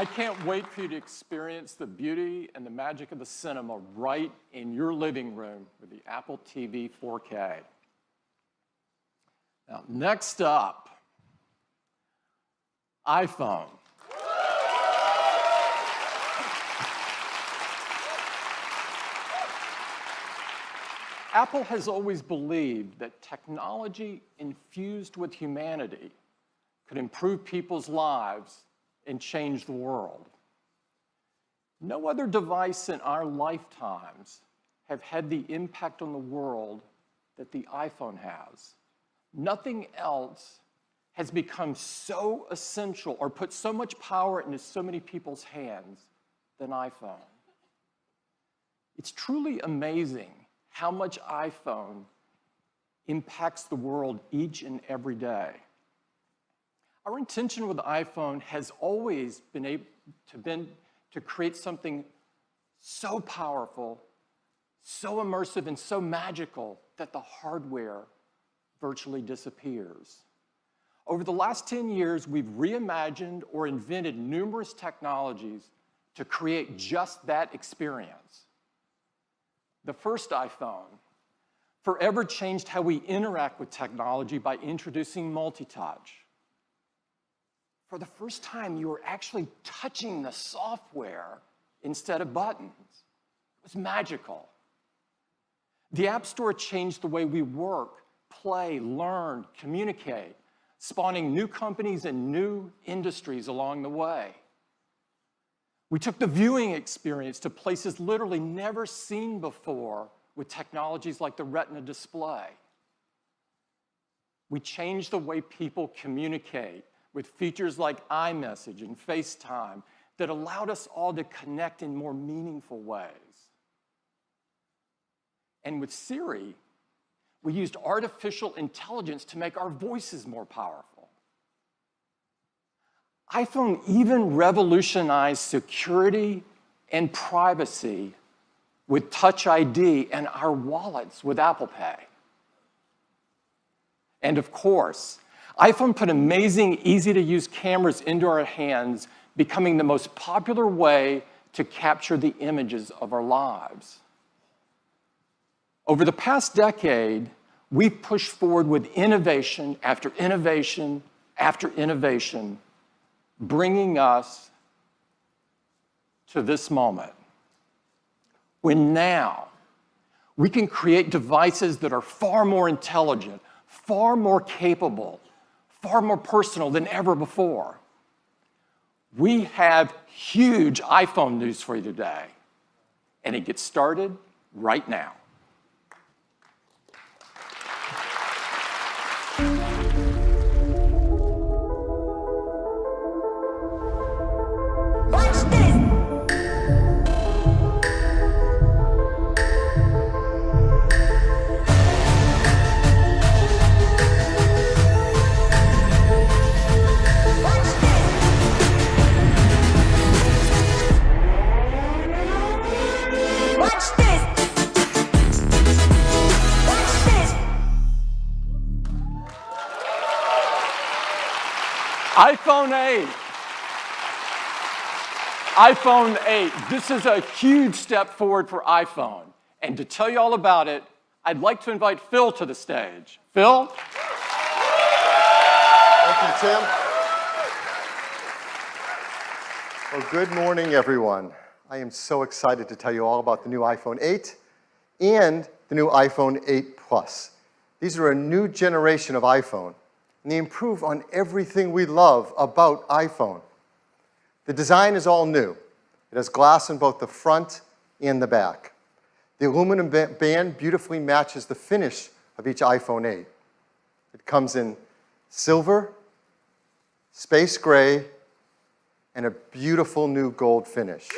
I can't wait for you to experience the beauty and the magic of the cinema right in your living room with the Apple TV 4K. Now, next up, iPhone. Apple has always believed that technology infused with humanity could improve people's lives and change the world. No other device in our lifetimes have had the impact on the world that the iPhone has. Nothing else has become so essential or put so much power into so many people's hands than iPhone. It's truly amazing how much iPhone impacts the world each and every day. Our intention with the iPhone has always been to create something so powerful, so immersive, and so magical that the hardware virtually disappears. Over the last 10 years, we've reimagined or invented numerous technologies to create just that experience. The first iPhone forever changed how we interact with technology by introducing multi-touch. For the first time, you were actually touching the software instead of buttons. It was magical. The App Store changed the way we work, play, learn, communicate, spawning new companies and new industries along the way. We took the viewing experience to places literally never seen before with technologies like the Retina display. We changed the way people communicate with features like iMessage and FaceTime that allowed us all to connect in more meaningful ways. And with Siri, we used artificial intelligence to make our voices more powerful. iPhone even revolutionized security and privacy with Touch ID and our wallets with Apple Pay. And of course, iPhone put amazing, easy-to-use cameras into our hands, becoming the most popular way to capture the images of our lives. Over the past decade, we've pushed forward with innovation after innovation after innovation, bringing us to this moment, when now we can create devices that are far more intelligent, far more capable, far more personal than ever before. We have huge iPhone news for you today, and it gets started right now. iPhone 8. iPhone 8. This is a huge step forward for iPhone. And to tell you all about it, I'd like to invite Phil to the stage. Phil? Thank you, Tim. Well, good morning, everyone. I am so excited to tell you all about the new iPhone 8 and the new iPhone 8 Plus. These are a new generation of iPhone, and they improve on everything we love about iPhone. The design is all new. It has glass in both the front and the back. The aluminum band beautifully matches the finish of each iPhone 8. It comes in silver, space gray, and a beautiful new gold finish.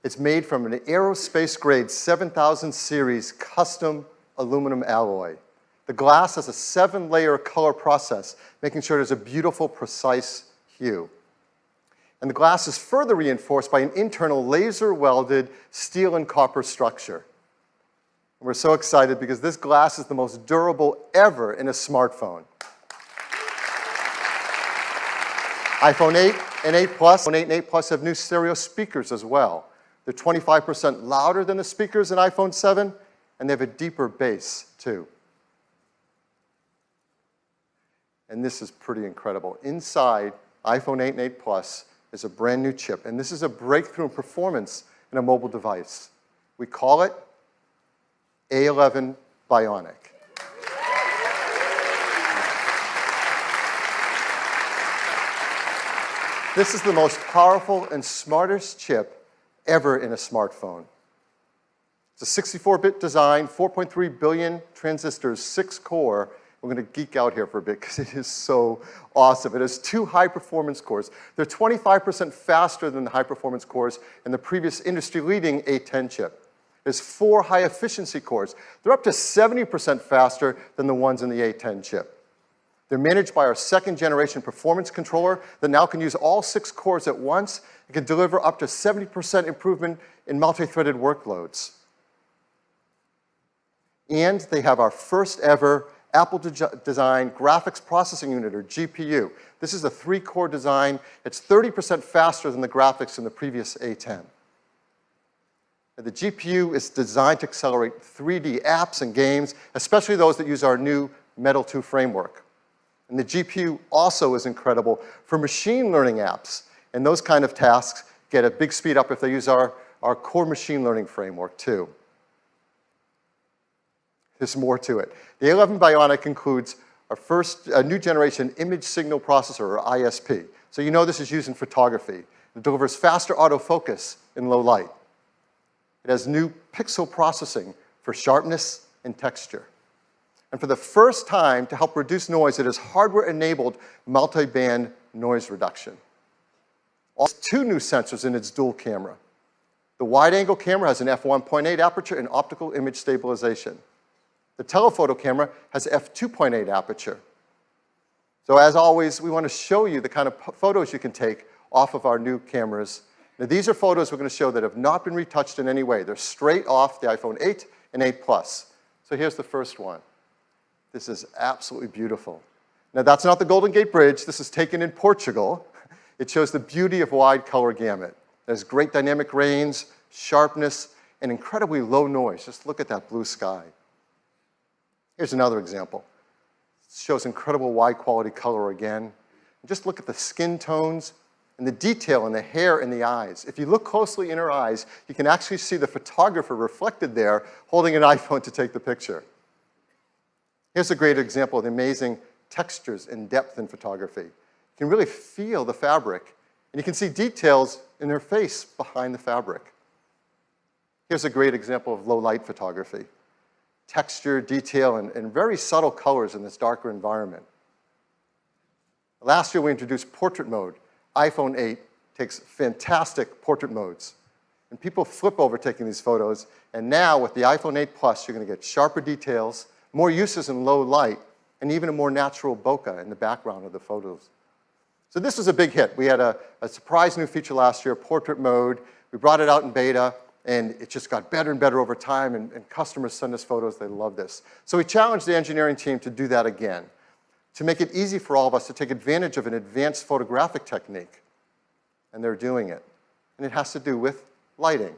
It's made from an aerospace-grade 7000 series custom aluminum alloy. The glass has a 7-layer color process, making sure there's a beautiful, precise hue. And the glass is further reinforced by an internal laser-welded steel and copper structure. And we're so excited because this glass is the most durable ever in a smartphone. iPhone 8 and 8 Plus, iPhone 8 and 8 Plus have new stereo speakers as well. They're 25% louder than the speakers in iPhone 7, and they have a deeper bass, too. And this is pretty incredible. Inside iPhone 8 and 8 Plus is a brand new chip, and this is a breakthrough in performance in a mobile device. We call it A11 Bionic. This is the most powerful and smartest chip ever in a smartphone. It's a 64-bit design, 4.3 billion transistors, 6-core. We're going to geek out here for a bit because it is so awesome. It has 2 high-performance cores. They're 25% faster than the high-performance cores in the previous industry-leading A10 chip. There's 4 high-efficiency cores. They're up to 70% faster than the ones in the A10 chip. They're managed by our 2nd-generation performance controller that now can use all 6 cores at once and can deliver up to 70% improvement in multi-threaded workloads. And they have our first-ever Apple-designed graphics processing unit, or GPU. This is a 3-core design. It's 30% faster than the graphics in the previous A10. And the GPU is designed to accelerate 3D apps and games, especially those that use our new Metal 2 framework. And the GPU also is incredible for machine learning apps. And those kind of tasks get a big speed up if they use our core machine learning framework, too. There's more to it. The A11 Bionic includes our first new generation image signal processor, or ISP. So you know this is used in photography. It delivers faster autofocus in low light. It has new pixel processing for sharpness and texture. And for the first time, to help reduce noise, it has hardware-enabled multi-band noise reduction. Also, 2 new sensors in its dual camera. The wide-angle camera has an f1.8 aperture and optical image stabilization. The telephoto camera has f2.8 aperture. So as always, we want to show you the kind of photos you can take off of our new cameras. Now, these are photos we're going to show that have not been retouched in any way. They're straight off the iPhone 8 and 8 Plus. So here's the first one. This is absolutely beautiful. Now, that's not the Golden Gate Bridge. This is taken in Portugal. It shows the beauty of wide color gamut. There's great dynamic range, sharpness, and incredibly low noise. Just look at that blue sky. Here's another example. It shows incredible wide quality color again. And just look at the skin tones and the detail in the hair and the eyes. If you look closely in her eyes, you can actually see the photographer reflected there holding an iPhone to take the picture. Here's a great example of the amazing textures and depth in photography. You can really feel the fabric, and you can see details in her face behind the fabric. Here's a great example of low light photography. Texture, detail, and very subtle colors in this darker environment. Last year, we introduced portrait mode. iPhone 8 takes fantastic portrait modes. And people flip over taking these photos. And now, with the iPhone 8 Plus, you're going to get sharper details, more uses in low light, and even a more natural bokeh in the background of the photos. So this was a big hit. We had a surprise new feature last year, portrait mode. We brought it out in beta. And it just got better and better over time, and customers send us photos. They love this. So we challenged the engineering team to do that again, to make it easy for all of us to take advantage of an advanced photographic technique. And they're doing it. And it has to do with lighting.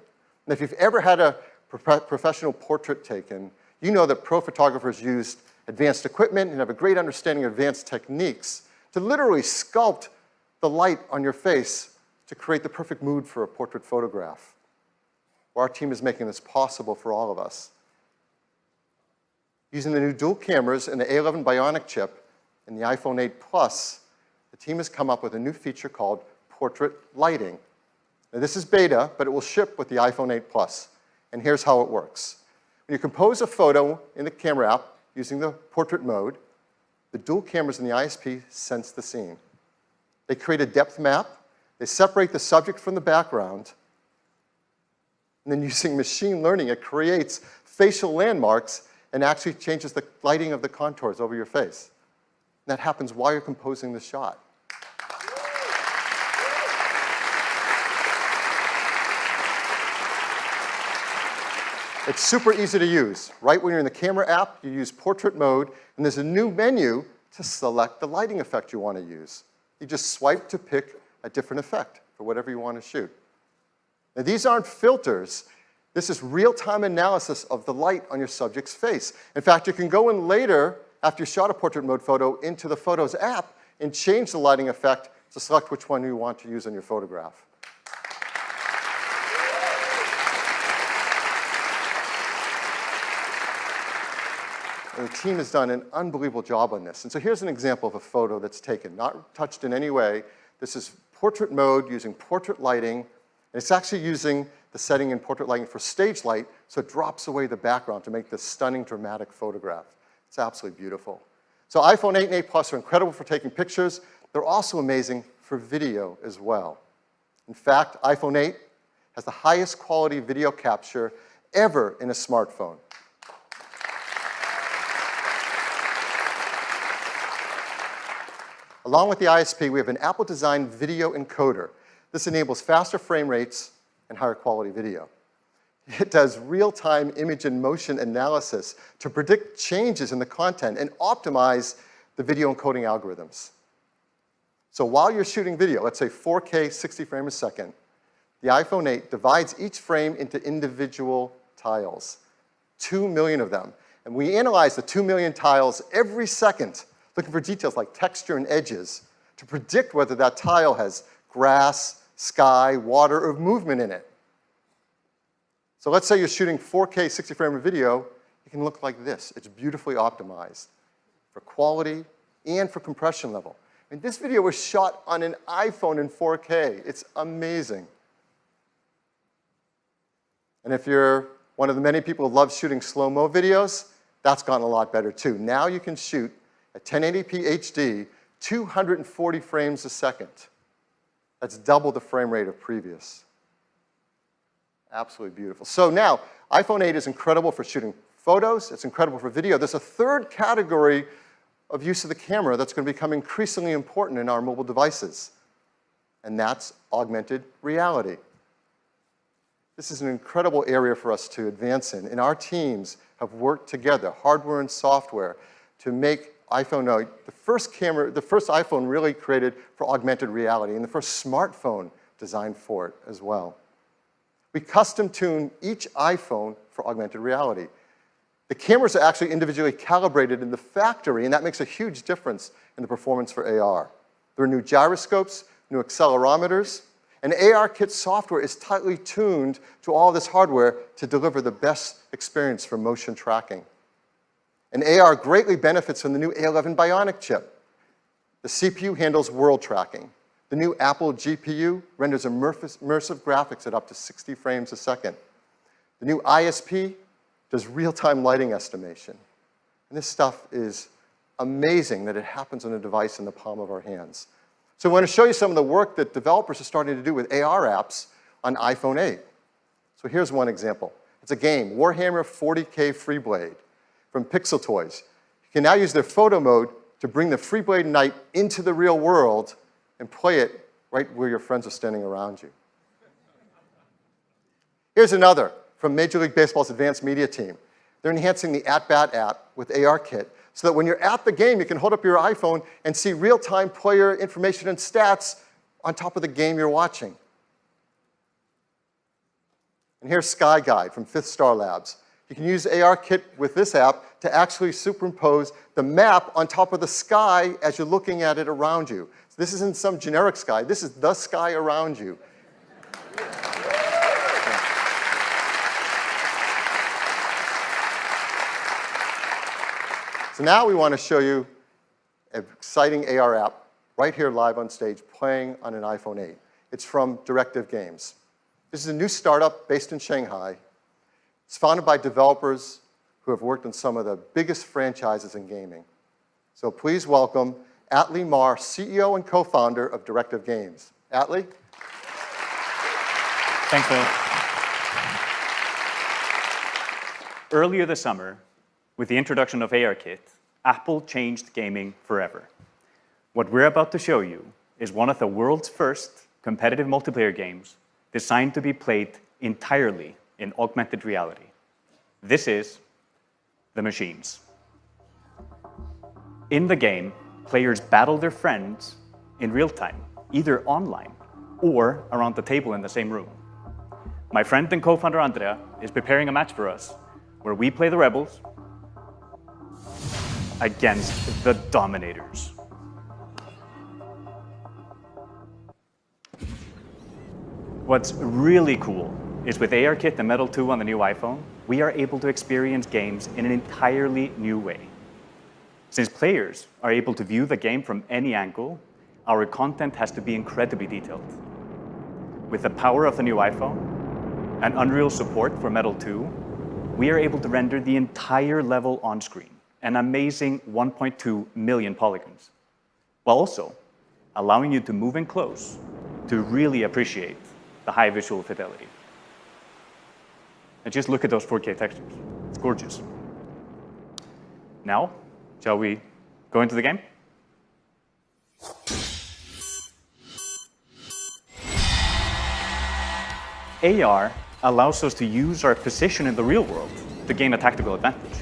And if you've ever had a professional portrait taken, you know that pro photographers used advanced equipment and have a great understanding of advanced techniques to literally sculpt the light on your face to create the perfect mood for a portrait photograph. Well, our team is making this possible for all of us. Using the new dual cameras and the A11 Bionic chip and the iPhone 8 Plus, the team has come up with a new feature called portrait lighting. Now, this is beta, but it will ship with the iPhone 8 Plus. And here's how it works. When you compose a photo in the camera app using the portrait mode, the dual cameras in the ISP sense the scene. They create a depth map. They separate the subject from the background. And then using machine learning, it creates facial landmarks and actually changes the lighting of the contours over your face. And that happens while you're composing the shot. It's super easy to use. Right when you're in the camera app, you use portrait mode, and there's a new menu to select the lighting effect you want to use. You just swipe to pick a different effect for whatever you want to shoot. Now, these aren't filters. This is real-time analysis of the light on your subject's face. In fact, you can go in later, after you shot a portrait mode photo, into the Photos app and change the lighting effect to select which one you want to use on your photograph. And the team has done an unbelievable job on this. And so here's an example of a photo that's taken, not touched in any way. This is portrait mode using portrait lighting. And it's actually using the setting in portrait lighting for stage light, so it drops away the background to make this stunning, dramatic photograph. It's absolutely beautiful. So iPhone 8 and 8 Plus are incredible for taking pictures. They're also amazing for video as well. In fact, iPhone 8 has the highest quality video capture ever in a smartphone. Along with the ISP, we have an Apple-designed video encoder. This enables faster frame rates and higher quality video. It does real-time image and motion analysis to predict changes in the content and optimize the video encoding algorithms. So while you're shooting video, let's say 4K 60 frames a second, the iPhone 8 divides each frame into individual tiles, 2 million of them. And we analyze the 2 million tiles every second, looking for details like texture and edges to predict whether that tile has grass, sky, water, or movement in it. So let's say you're shooting 4K 60 frame of video, it can look like this. It's beautifully optimized for quality and for compression level. And this video was shot on an iPhone in 4K. It's amazing. And if you're one of the many people who love shooting slow-mo videos, that's gotten a lot better too. Now you can shoot at 1080p HD, 240 frames a second. That's double the frame rate of previous. Absolutely beautiful. So now, iPhone 8 is incredible for shooting photos. It's incredible for video. There's a third category of use of the camera that's going to become increasingly important in our mobile devices, and that's augmented reality. This is an incredible area for us to advance in, and our teams have worked together, hardware and software, to make iPhone 8 the first iPhone really created for augmented reality, and the first smartphone designed for it as well. We custom-tune each iPhone for augmented reality. The cameras are actually individually calibrated in the factory, and that makes a huge difference in the performance for AR. There are new gyroscopes, new accelerometers, and ARKit software is tightly tuned to all this hardware to deliver the best experience for motion tracking. And AR greatly benefits from the new A11 Bionic chip. The CPU handles world tracking. The new Apple GPU renders immersive graphics at up to 60 frames a second. The new ISP does real-time lighting estimation. And this stuff is amazing that it happens on a device in the palm of our hands. So I want to show you some of the work that developers are starting to do with AR apps on iPhone 8. So here's one example. It's a game, Warhammer 40K Freeblade from Pixel Toys. You can now use their photo mode to bring the Freeblade Knight into the real world and play it right where your friends are standing around you. Here's another from Major League Baseball's advanced media team. They're enhancing the At-Bat app with ARKit so that when you're at the game, you can hold up your iPhone and see real-time player information and stats on top of the game you're watching. And here's Sky Guide from Fifth Star Labs. You can use ARKit with this app to actually superimpose the map on top of the sky as you're looking at it around you. So this isn't some generic sky. This is the sky around you. So now we want to show you an exciting AR app right here live on stage playing on an iPhone 8. It's from Directive Games. This is a new startup based in Shanghai. It's founded by developers who have worked on some of the biggest franchises in gaming. So please welcome Atlee Mar, CEO and co-founder of Directive Games. Atlee? Thanks, Phil. Earlier this summer, with the introduction of ARKit, Apple changed gaming forever. What we're about to show you is one of the world's first competitive multiplayer games designed to be played entirely in augmented reality. This is The Machines. In the game, players battle their friends in real time, either online or around the table in the same room. My friend and co-founder Andrea is preparing a match for us where we play the rebels against the dominators. What's really cool is with ARKit and Metal 2 on the new iPhone, we are able to experience games in an entirely new way. Since players are able to view the game from any angle, our content has to be incredibly detailed. With the power of the new iPhone and Unreal support for Metal 2, we are able to render the entire level on screen, an amazing 1.2 million polygons, while also allowing you to move in close to really appreciate the high visual fidelity. And just look at those 4K textures. It's gorgeous. Now, shall we go into the game? AR allows us to use our position in the real world to gain a tactical advantage.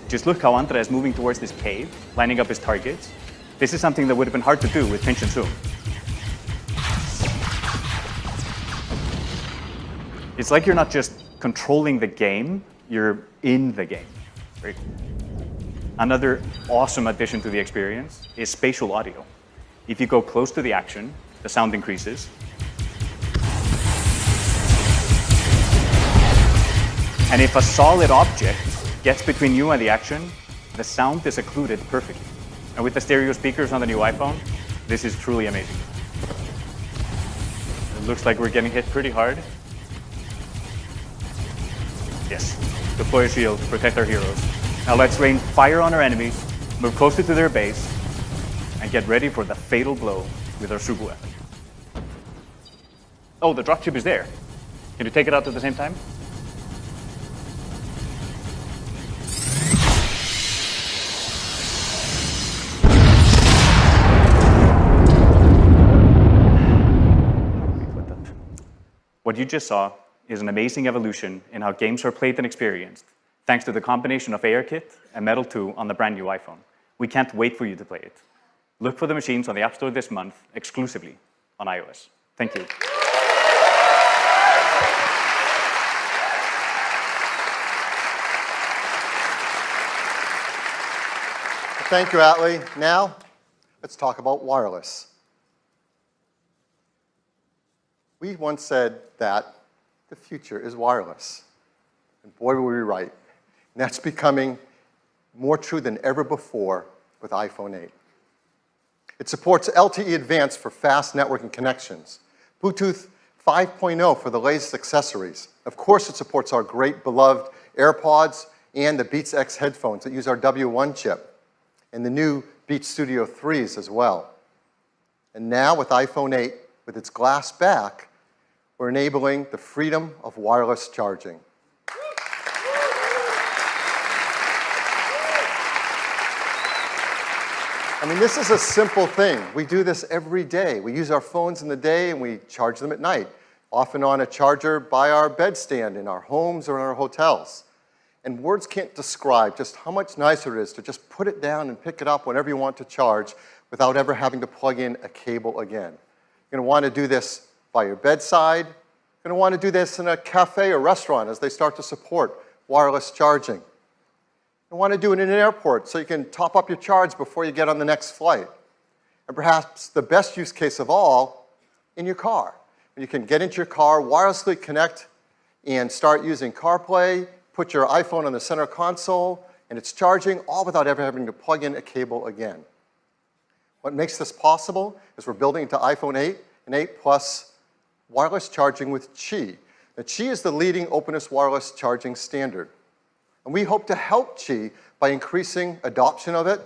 Just look how Andrea is moving towards this cave, lining up his targets. This is something that would have been hard to do with pinch and zoom. It's like you're not just controlling the game, you're in the game. Very cool. Another awesome addition to the experience is spatial audio. If you go close to the action, the sound increases. And if a solid object gets between you and the action, the sound is occluded perfectly. And with the stereo speakers on the new iPhone, this is truly amazing. It looks like we're getting hit pretty hard. Yes, deploy a shield, protect our heroes. Now let's rain fire on our enemies, move closer to their base, and get ready for the fatal blow with our super weapon. Oh, the dropship is there. Can you take it out at the same time? What you just saw is an amazing evolution in how games are played and experienced, thanks to the combination of ARKit and Metal 2 on the brand new iPhone. We can't wait for you to play it. Look for the machines on the App Store this month, exclusively on iOS. Thank you. Thank you, Atlee. Now, let's talk about wireless. We once said that the future is wireless. And boy, were we right. And that's becoming more true than ever before with iPhone 8. It supports LTE Advanced for fast networking connections, Bluetooth 5.0 for the latest accessories. Of course, it supports our great beloved AirPods and the Beats X headphones that use our W1 chip, and the new Beats Studio 3s as well. And now with iPhone 8, with its glass back, we're enabling the freedom of wireless charging. I mean, this is a simple thing. We do this every day. We use our phones in the day and we charge them at night, often on a charger by our bedstand in our homes or in our hotels. And words can't describe just how much nicer it is to just put it down and pick it up whenever you want to charge without ever having to plug in a cable again. You're going to want to do this by your bedside. You're going to want to do this in a cafe or restaurant as they start to support wireless charging. You want to do it in an airport so you can top up your charge before you get on the next flight. And perhaps the best use case of all, in your car. You can get into your car, wirelessly connect, and start using CarPlay, put your iPhone on the center console, and it's charging, all without ever having to plug in a cable again. What makes this possible is we're building into iPhone 8 and 8 Plus wireless charging with Qi. Now, Qi is the leading openness wireless charging standard. And we hope to help Qi by increasing adoption of it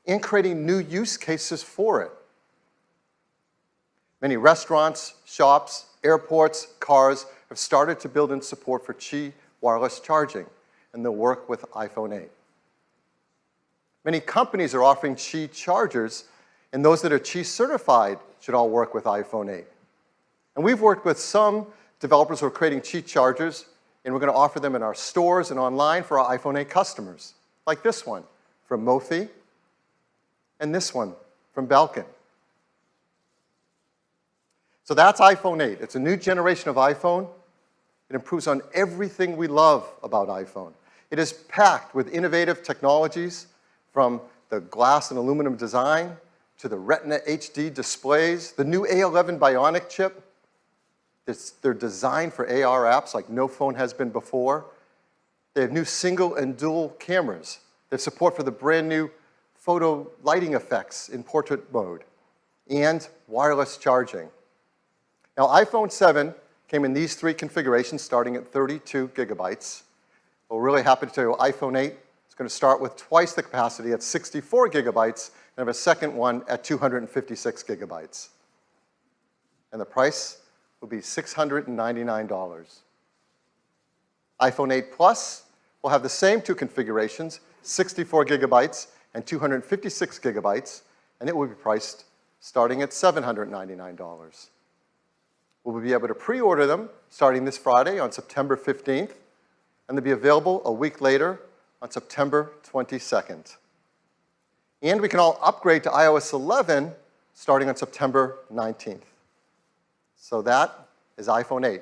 and creating new use cases for it. Many restaurants, shops, airports, cars have started to build in support for Qi wireless charging, and they'll work with iPhone 8. Many companies are offering Qi chargers, and those that are Qi certified should all work with iPhone 8. And we've worked with some developers who are creating Qi chargers, and we're going to offer them in our stores and online for our iPhone 8 customers, like this one from Mophie and this one from Belkin. So that's iPhone 8. It's a new generation of iPhone. It improves on everything we love about iPhone. It is packed with innovative technologies, from the glass and aluminum design to the Retina HD displays, the new A11 Bionic chip. They're designed for AR apps like no phone has been before. They have new single and dual cameras. They have support for the brand new photo lighting effects in portrait mode and wireless charging. Now, iPhone 7 came in these three configurations starting at 32 gigabytes. We're really happy to tell you iPhone 8 is going to start with twice the capacity at 64 gigabytes and have a second one at 256 gigabytes. And the price will be $699. iPhone 8 Plus will have the same two configurations, 64 gigabytes and 256 gigabytes, and it will be priced starting at $799. We'll be able to pre-order them starting this Friday on September 15th, and they'll be available a week later on September 22nd. And we can all upgrade to iOS 11 starting on September 19th. So that is iPhone 8.